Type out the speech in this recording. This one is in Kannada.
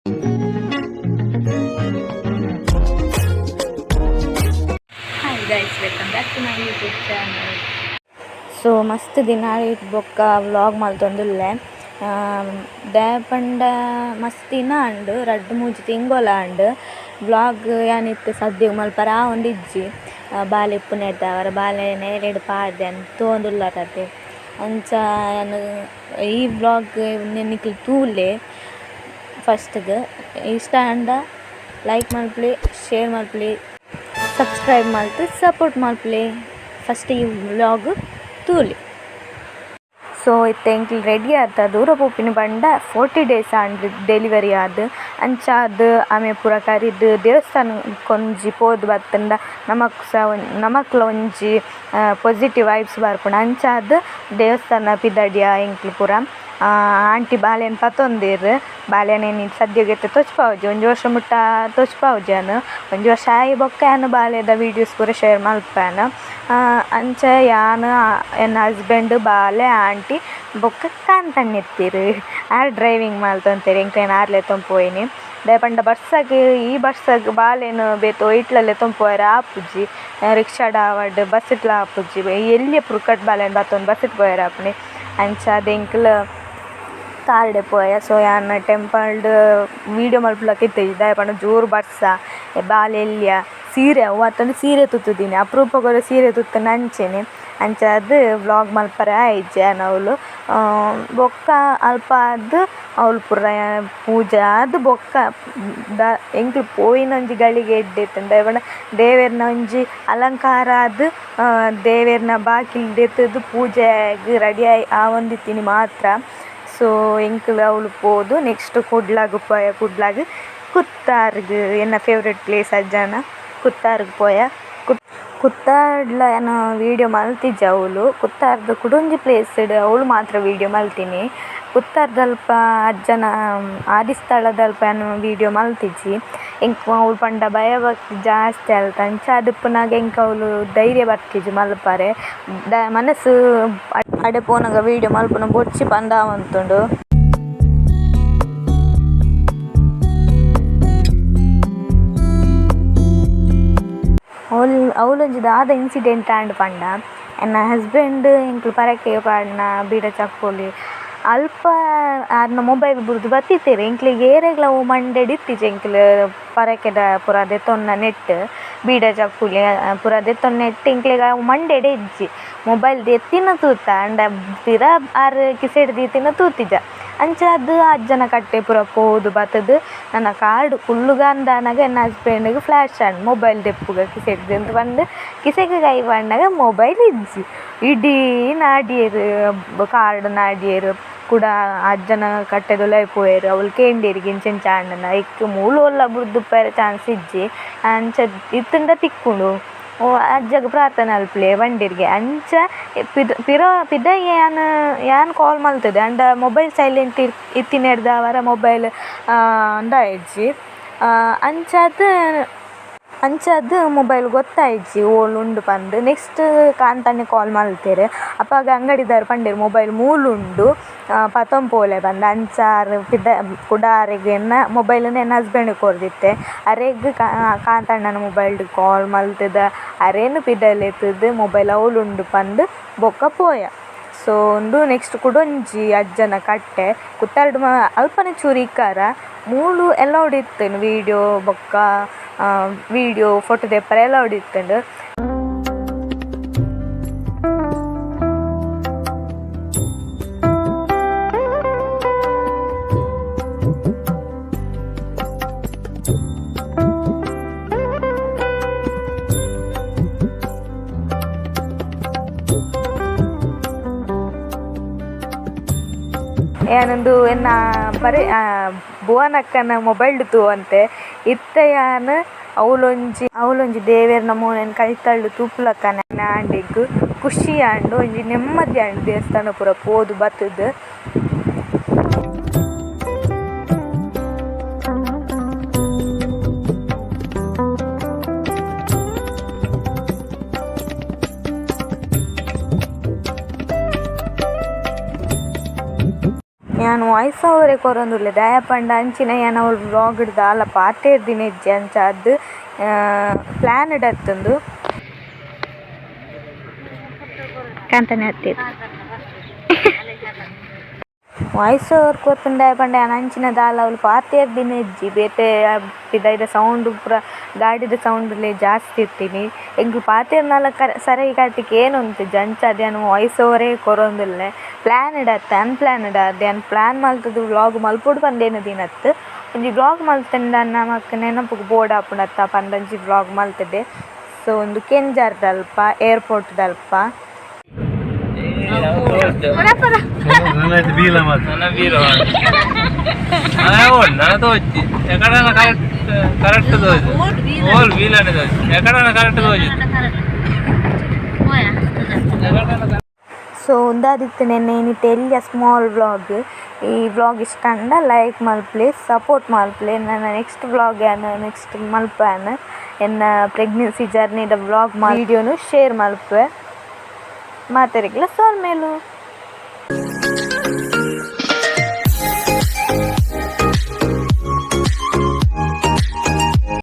Hi guys, welcome back to my YouTube channel. So ಮಸ್ತ್ ದಿನ ಬೊಕ್ಕ ವ್ಲಾಗ್ malthondulle ದಾಯಪಂಡ ಮಸ್ತ್ ದಿನ ಅಂಡು ರಡ್ಡ್ ಮೂಜಿ ತಿಂಗೊಲ ಅಂಡು ವ್ಲಾಗ್ ಯಾನಿತ್ತು ಸದ್ಯ ಮಲ್ಪರ ಒಂದಿಜ್ಜಿ ಬಾಲೆ ಇಪ್ಪುನೆಡ್ದಾವರ ಬಾಲೆನೆ ಎರೆಡು ಪಾಡ್ದೆ ಅಂತ ತೋಂದುಲ್ಲರತೆ ಅಂಚ ಈ ವ್ಲಾಗ್ ನಿಕ್ಲು ತೂಲೆ ಫಸ್ಟ್ಗೆ ಇಷ್ಟ ಅಂಡ ಲೈಕ್ ಮಲ್ಪಲಿ ಶೇರ್ ಮಲ್ಪಲಿ ಸಬ್ಸ್ಕ್ರೈಬ್ ಮಾಡ್ತು ಸಪೋರ್ಟ್ ಮಲ್ಪಲಿ ಫಸ್ಟ್ ಈ ವ್ಲಾಗ್ ತೂಲಿ. ಸೊ ಇತ್ತೆ ಎಂಕ್ಲು ರೆಡಿ ಆತ ದೂರ ಪೋಪಿನ ಬಂಡ 40 days ಆಂಡ್ ಡೆಲಿವರಿ ಆದ್ ಅಂಚಾದ್ ಆಮೆ ಪೂರ ಕರಿದು ದೇವಸ್ಥಾನ ಕೊಂಜಿ ಪೋದು ಬತ್ತಂಡ ನಮಕ್ಲ ಒಂಜಿ ಪಾಸಿಟಿವ್ ವೈಬ್ಸ್ ಬರ್ಪುಂಡು. ಅಂಚಾದ್ ದೇವಸ್ಥಾನ ಪಿದಡಿಯ ಎಂಕ್ಲು ಪೂರ ಆಂಟಿ ಬಾಲೆನ್ ಪತೊಂದೆರ್ ಬಾಲೆನೇನು ಸದ್ಯಗೆತ್ತೆ ತೊಚ್ಪಾವುಜಿ ಒಂಜಿ ವರ್ಷ ಮುಟ್ಟ ತೊಚ್ಪಾವುಜಿ ಅನು ಒಂಜಿ ವರ್ಷ ಆಯಿ ಬೊಕ್ಕ ಯಾನು ಬಾಲೆದ ವೀಡಿಯೋಸ್ ಪೂರ ಶೇರ್ ಮಲ್ಪಾನ. ಅಂಚ ಯಾನು ಎನ್ನ ಹಸ್ಬೆಂಡ್ ಬಾಲೆ ಆಂಟಿ ಬೊಕ್ಕ ಕಾಂತಣ್ಣೆತ್ತಿರು ಆರ್ ಡ್ರೈವಿಂಗ್ ಮಲ್ತೊಂತೆರ್ ಎಂಕ್ಲೇನು ಆರ್ಲೆ ತೊಂಪೋಯಿನಿ ದಾಯಪಂಡ ಬಸ್ಸಾಗ್ ಈ ಬಸ್ಸಾಗ್ ಬಾಲೆನು ಬೇತು ಇಟ್ಲಲ್ಲೆ ತೊಂಪೋಯರ ಆಪುಜಿ ರಿಕ್ಷಾಡ್ ಆವಡ್ ಬಸ್ ಇಟ್ಲ ಆಪುಜಿ ಎಲ್ಲಿ ಪುರ್ಕಟ್ ಬಾಲೆನ್ ಬತ್ತೊಂದು ಬಸ್ ಇಟ್ಟು ಪೋಯರ ಆಪುನಿ. ಅಂಚ ಅದು ಎಂಕ್ಲು ಕಾರ್ಡೆ ಪೋಯ. ಸೊ ಯಾನ್ ಟೆಂಪಲ್ಡ್ ವೀಡಿಯೋ ಮಲ್ಪುಲಕ ಇತ್ತೇಜಿ ದಾಯಪಂಡ ಜೋರು ಬರ್ಸ ಬಾಲೆ ಎಲ್ಲಿಯ ಸೀರೆ ಅವತ್ತಂದು ಸೀರೆ ತುತ್ತುದೀನಿ ಅಪರೂಪಗೊರ ಸೀರೆ ತುತ್ತುನ ಅಂಚೆನೆ ಅಂಚ ಅದು ವ್ಲಾಗ್ ಮಲ್ಪರೆ ಆಯ್ಜೆ ಅವಳು ಬೊಕ್ಕ ಅಲ್ಪ ಅದು ಅವಳು ಪುರ ಪೂಜೆ ಅದು ಬೊಕ್ಕ ಎಂಕ್ಲು ಪೋಯಿನೊಂಜಿ ಗಳಿಗೆ ಎಡ್ಡೆತ್ತಂಡ ದಾಯಪಂಡ ದೇವೆರ್ನ ಒಂಜಿ ಅಲಂಕಾರ ಅದು ದೇವೆರ್ನ ಬಾಕಿಲ್ ದೆತ್ತದು ಪೂಜೆಗೆ ರೆಡಿ ಆಗಿ ಆ ಒಂದಿತ್ತೀನಿ ಮಾತ್ರ. ಸೊ ಎಂಕ್ಲು ಅವಳು ಪೋದು ನೆಕ್ಸ್ಟ್ ಕುಡ್ಲಾಗ್ ಪೋಯ ಕುಡ್ಲಾಗ್ ಕುತ್ತಾರ್ಗ್ ಎನ್ನ ಫೇವ್ರೆಟ್ ಪ್ಲೇಸ್ ಅಜ್ಜಾನ ಕುತ್ತಾರ್ಗ್ ಪೋಯ. ಕುತ್ತಾಡ್ಲ ಏನು ವೀಡಿಯೋ ಮಲ್ತಿಜ್ಜ ಅವಳು ಕುತ್ತಾರ್ದು ಕುಡೊಂಜಿ ಪ್ಲೇಸ್ ಅವಳು ಮಾತ್ರ ವೀಡಿಯೋ ಮಲ್ತೀನಿ ಕುತ್ತಾರ್ದಲ್ಪ ಅಜ್ಜನ ಆದಿಸ್ಥಳದಲ್ಪ ಏನು ವೀಡಿಯೋ ಮಲ್ತಿಜ್ಜಿ ಎಂಕ್ ಅವಳು ಪಂಡ ಭಯಭಕ್ತಿ ಜಾಸ್ತಿ ಅಲ್ತ ಅಂಚ ಅದಪ್ಪನಾಗ ಎಂಕ್ ಅವಳು ಧೈರ್ಯ ಬರ್ತಿಜ್ಜಿ ಮಲ್ಪರೆ ಮನಸ್ಸು ಅಡೆ ಪೋನಾಗ ವೀಡಿಯೋ ಮಲ್ಪುನ ಬೊಚ್ಚಿ ಪಂದಾವಂತುಂಡು. ಅವಳೊಂಜಿ ದಾದ ಇನ್ಸಿಡೆಂಟ್ ಆಂಡ್ ಪಂಡ ಎನ್ನ ಹಸ್ಬೆಂಡ್ ಎಂಕ್ಲು ಪರಕೆ ಪಾಡ್ನ ಬೀಡ ಚಕ್ಕೋಲಿ ಅಲ್ಪ ಆರ್ನ ಮೊಬೈಲ್ ಬುರ್ದು ಬತ್ತಿತ್ತೇವೆ ಎಂಕ್ಲಿಗೆ ಏರೆಗ್ಲ ಅವು ಮಂಡೆಡ್ ಇತ್ತಿಜೆ ಎಂಕ್ಲು ಪರಕೆದ ಪೂರ ದೆತ್ತೊನ್ನ ನೆಟ್ ಬೀಡ ಚಕ್ಕುಲಿ ಪೂರ ದೆತ್ತೊನ್ನ ನೆಟ್ ಎಂಕ್ಲಿಗೆ ಅವು ಮಂಡೆಡ್ ಎಜ್ಜಿ ಮೊಬೈಲ್ ದೆತ್ತಿನ ತೂತ ಅಂಡ ಪಿರ ಆರು ಕಿಸೆಡ್ ದೀತಿನ ತೂತಿಜ ಅಂಚ ಅದು ಅಜ್ಜನ ಕಟ್ಟೆ ಪೂರ ಪೋದು ಬತ್ತದು ನನ್ನ ಕಾರ್ಡು ಕುಲ್ಲುಗಂದಾನಾಗ ಎನ್ನ ಹಸ್ಬೆಂಡ್ಗೆ ಫ್ಲ್ಯಾಶ್ ಆಂಡ್ ಮೊಬೈಲ್ ದೆಪ್ಪುಗ ಕಿಸೆಡ್ದು ಅಂತ ಬಂದು ಕಿಸೆಗೆ ಕೈ ಬಂಡಾಗ ಮೊಬೈಲ್ ಇಜ್ಜಿ ಇಡೀ ನಾಡಿಯರು ಕಾರ್ಡ್ ನಾಡಿಯರು ಕೂಡ ಅಜ್ಜನ ಕಟ್ಟೆದೊಲೆ ಪೋಯರು ಅವಳು ಕೇಂಡೇರಿಗೆ ಇಂಚೆಂಚ ಆಂಡನ ಇಕ್ಕ ಮೂಲು ಒಲ್ಲ ಬುರ್ದು ಪೇರೆ ಚಾನ್ಸ್ ಇಜ್ಜಿ ಅಂಚ ಇತ್ತಂಡ ತಿಕ್ಕುಂಡು ಅಜ್ಜಗ ಪ್ರಾರ್ಥನೆ ಅಲ್ಪ್ಲೆ ಬಂಡಿರ್ಗೆ ಅಂಚ ಪಿದ ಯಾನ್ ಕಾಲ್ ಮಲ್ತದೆ ಅಂಡ ಮೊಬೈಲ್ ಸೈಲೆಂಟ್ ಇತ್ತಿನೆಡ್ದ ಅವರ ಮೊಬೈಲ್ ಅಂಡ ಇಜ್ಜಿ ಅಂಚದು ಮೊಬೈಲ್ ಗೊತ್ತಾಯಿಜ್ಜಿ ಓಲ್ ಉಂಡು ಪಂದು ನೆಕ್ಸ್ಟ್ ಕಾಂತಣ್ಣೆ ಕಾಲ್ ಮಲ್ತೇರೆ ಅಪ್ಪಾಗ ಅಂಗಡಿದಾರು ಪಂಡೇರು ಮೊಬೈಲ್ ಮೂಲುಂಡು ಪತೊಂಪೋಲೆ ಬಂದು ಅಂಚಾರು ಪಿದ ಕುಡಾರೆಗೆ ಎನ್ನ ಮೊಬೈಲನ್ನ ಎನ್ನ ಹಸ್ಬೆಂಡಿಗೆ ಕೊರ್ದಿತ್ತೆ ಅರೆಗ್ ಕಾಂತಣ್ಣನ ಮೊಬೈಲ್ ಕಾಲ್ ಮಲ್ತದ ಅರೇನು ಪಿದಲೆತ್ತದು ಮೊಬೈಲ್ ಅವಳುಂಡು ಪಂದು ಬೊಕ್ಕ ಪೋಯ. ಸೊ ಉಂದು ನೆಕ್ಸ್ಟ್ ಕುಡೊಂಜಿ ಅಜ್ಜನ ಕಟ್ಟೆ ಕುತ್ತಾರ್ಡು ಅಲ್ಪನೆ ಚೂರು ಇಕ್ಕಾರ ಮೂಲು ಎಲ್ಲ ಹೊಡಿತ್ತೇನು ವೀಡಿಯೋ ಬೊಕ್ಕ ವೀಡಿಯೋ ಫೋಟೋ ದೆಪ್ಪರ ಎಲ್ಲ ಹೊಡಿತ್ತಂಡು. ಏನೊಂದು ಎನ್ನ ಭುವನಕ್ಕನ ಮೊಬೈಲ್ ತೂವಂತೆ ಇತ್ತ ಯಾನು ಅವಳೊಂಜಿ ದೇವೆರ್ನ ಮೋನೆನ್ ಕೈತಳ್ಳು ತೂಪುಲಕ್ಕನ ಆಂಡಿಗ್ ಖುಷಿ ಆಂಡು ಒಂಜಿ ನೆಮ್ಮದಿ ಆಂಡು ದೇವಸ್ಥಾನ ಪೂರ ಪೋದು ಬತ್ತುದು. ನಾನು ವಾಯ್ಸ್ ಓವರೇ ಕೊರೊಂದುಲ್ಲೆ ದಯ ಪಂಡ ಅಂಚಿನ ಏನ ಅವ್ರು ವ್ಲಾಗ್ಡ್ದ ಅಲ್ಲ ಪಾರ್ಟಿ ದಿನ ಹೆಜ್ಜೆ ಅಂಚ ಅದು ಪ್ಲ್ಯಾನ್ ಇಡತ್ತಂದು ಕಾಂತನೆ ಹತ್ತಿರ ವಾಯ್ಸ್ ಓವರ್ ಕೊರ್ಪುಂಡು ದಯ ಪಂಡ ಅಂಚಿನ ದಾಲ ಅವ್ಲು ಪಾರ್ಟಿ ದಿನ ಹೆಜ್ಜಿ ಬೇತೆ ಪಿದಾಯ್ದ ಸೌಂಡ್ ಪೂರ ಗಾಡಿದ ಸೌಂಡ್ಲೆ ಜಾಸ್ತಿ ಇರ್ತೀನಿ ಎಂಕ್ ಪಾತೆರ್ನಲ ಸರಿಯಾಗಿ ಕಾಟಿಗೆ ಏನು ಉಂಟು ಜಂಚ ಅದೇನು ವಾಯ್ಸ್ ಓವರೇ ಕೊರೊಂದುಲ್ಲೆ ಪ್ಲ್ಯಾನ್ ಇಡತ್ತೆ ಅನ್ಪ್ಲ್ಯಾನ್ಡ್ ಅದೇನು ಪ್ಲ್ಯಾನ್ ಮಲ್ತದು ವ್ಲಾಗ್ ಮಲ್ಪೊಡು ಪಂದೇನು ದಿನತ್ತು ಒಂಜಿ ವ್ಲಾಗ್ ಮಲ್ತಂಡ ನಮಕ್ ನೆನಪು ಬೋರ್ಡ್ ಆಪುಂಡತ್ತ ಪಂಡಂಜಿ ವ್ಲಾಗ್ ಮಲ್ತದೆ ಸೊ ಒಂದು ಕೆಂಜಾರ್ದಲ್ಪ ಏರ್ಪೋರ್ಟ್ದಲ್ಪ ಸೊ ಉಂದಾದಿತ್ತು ನೆನ್ನೆ ಏನಿತ್ತು ಎಲ್ಲಿಯ ಸ್ಮಾಲ್ ವ್ಲಾಗ್ ಈ ವ್ಲಾಗ್ ಇಷ್ಟ ಅಂಡ ಲೈಕ್ ಮಲ್ಪ್ಲೆ ಸಪೋರ್ಟ್ ಮಲ್ಪ್ಲೆ ನನ್ನ ನೆಕ್ಸ್ಟ್ ವ್ಲಾಗ್ ನೆಕ್ಸ್ಟ್ ಮಲ್ಪನ ಎನ್ನ ಪ್ರೆಗ್ನೆನ್ಸಿ ಜರ್ನಿದ ವ್ಲಾಗ್ ವಿಡಿಯೋನು ಶೇರ್ ಮಲ್ಪೆ ಮಾತೆರೆಗ್ಲ ಸೋಲ್ ಮೇಲು